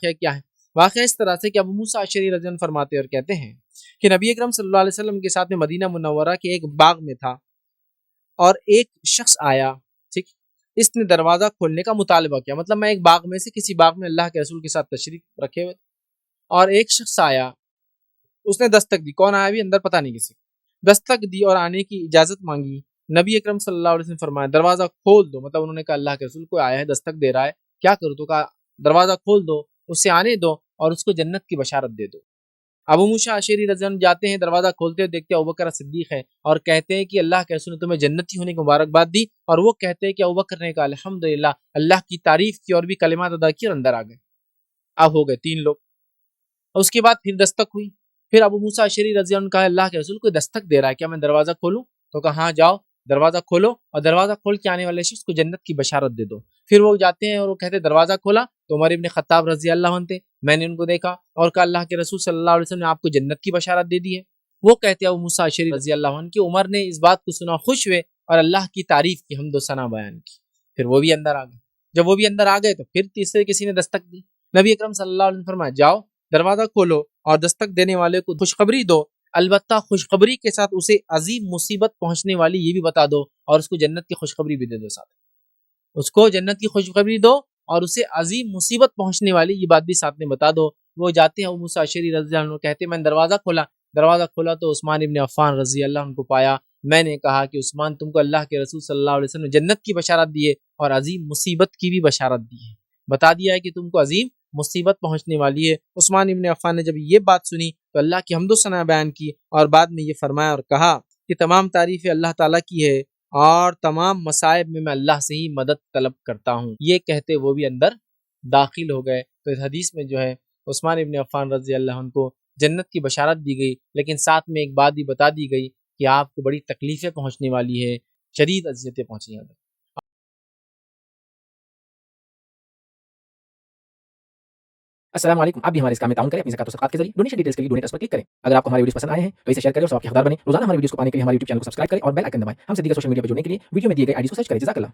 کیا ہے؟ واقعہ اس طرح سے کہ ابو موسیٰ اشعری رضی اللہ عنہ فرماتے اور کہتے ہیں کہ نبی اکرم صلی اللہ علیہ وسلم کے ساتھ میں مدینہ منورہ کے ایک باغ میں تھا اور ایک شخص آیا، ٹھیک، اس نے دروازہ کھولنے کا مطالبہ کیا، مطلب میں ایک باغ میں سے کسی باغ میں اللہ کے رسول کے ساتھ تشریف رکھے ہوئے اور ایک شخص آیا، اس نے دستک دی، کون آیا بھی اندر پتہ نہیں کسی، دستک دی اور آنے کی اجازت مانگی۔ نبی اکرم صلی اللہ علیہ وسلم فرمایا دروازہ کھول دو، مطلب انہوں نے کہا اللہ کے رسول کوئی آیا ہے دستک دے رہا ہے، کیا کروں؟ تو کہا دروازہ کھول دو، اسے آنے دو اور اس کو جنت کی بشارت دے دو۔ ابو موسیٰ اشعری رضی اللہ عنہ جاتے ہیں، دروازہ کھولتے ہوئے دیکھتے ہیں ابوبکر صدیق ہے اور کہتے ہیں کہ اللہ کے رسول نے تمہیں جنتی ہونے کی مبارکباد دی، اور وہ کہتے ہیں کہ ابوبکر نے کہا الحمدللہ، اللہ کی تعریف کی اور بھی کلمات ادا کی اور اندر آ گئے۔ اب ہو گئے 3 لوگ۔ اس کے بعد پھر دستک ہوئی، پھر ابو موسیٰ اشعری رضی اللہ عنہ کہا اللہ کے رسول کوئی دستک دے رہا ہے، کیا میں دروازہ کھولوں؟ تو کہا ہاں جاؤ دروازہ کھولو اور دروازہ کھول کے آنے والے شخص کو جنت کی بشارت دے دو۔ پھر وہ جاتے ہیں اور وہ کہتے ہیں دروازہ کھولا تو عمر ابن خطاب رضی اللہ عنہ تھے، میں نے ان کو دیکھا اور کہا اللہ کے رسول صلی اللہ علیہ وسلم نے آپ کو جنت کی بشارت دے دی ہے۔ وہ کہتے ہیں ابو موسیٰ اشعری رضی اللہ عنہ کہ عمر نے اس بات کو سنا، خوش ہوئے اور اللہ کی تعریف کی، حمد و ثنا بیان کی۔ پھر وہ بھی اندر آ گئے۔ جب وہ بھی اندر آ گئے تو پھر تیسرے کسی نے دستک دی۔ نبی اکرم صلی اللہ علیہ وسلم فرمایا جاؤ دروازہ کھولو اور دستک دینے والے کو خوشخبری دو، البتہ خوشخبری کے ساتھ اسے عظیم مصیبت پہنچنے والی یہ بھی بتا دو اور اس کو جنت کی خوشخبری بھی دے دو، ساتھ اس کو جنت کی خوشخبری دو اور اسے عظیم مصیبت پہنچنے والی یہ بات بھی ساتھ میں بتا دو۔ وہ جاتے ہیں ابو موسیٰ اشعری رضی اللہ عنہ کہتے ہیں میں نے دروازہ کھولا تو عثمان ابن عفان رضی اللہ عنہ کو پایا۔ میں نے کہا کہ عثمان تم کو اللہ کے رسول صلی اللہ علیہ وسلم نے جنت کی بشارت دی ہے اور عظیم مصیبت کی بھی بشارت دی ہے، بتا دیا ہے کہ تم کو عظیم مصیبت پہنچنے والی ہے۔ عثمان ابن عفان نے جب یہ بات سنی تو اللہ کی حمد و ثنا بیان کی اور بعد میں یہ فرمایا اور کہا کہ تمام تعریفیں اللہ تعالیٰ کی ہے اور تمام مصائب میں اللہ سے ہی مدد طلب کرتا ہوں۔ یہ کہتے وہ بھی اندر داخل ہو گئے۔ تو اس حدیث میں جو ہے عثمان ابن عفان رضی اللہ عنہ کو جنت کی بشارت دی گئی، لیکن ساتھ میں ایک بات بھی بتا دی گئی کہ آپ کو بڑی تکلیفیں پہنچنے والی ہے، شدید اذیتیں پہنچیں گی۔ السلام علیکم، آپ بھی ہمارے اس کام میں تعاون کریں اپنی زکات و صدقات کے ذریعے۔ ڈونیشن ڈیٹیلز کے لیے ڈونیٹ پر کلک کریں۔ اگر آپ کو ہمارے ویڈیوز پسند آئے ہیں تو اسے شیئر کریں اور سب کے حقدار بنیں۔ روزانہ ہمارے ویڈیوز کو پانے کے لیے ہمارے یوٹیوب چینل کو سبسکرائب کریں اور بیل آئکن دبائیں۔ ہم سے دیگر سوشل میڈیا پر جڑنے کے لیے ویڈیو میں دیے گئے آئی ڈی کو سرچ کریں۔ جزاک اللہ۔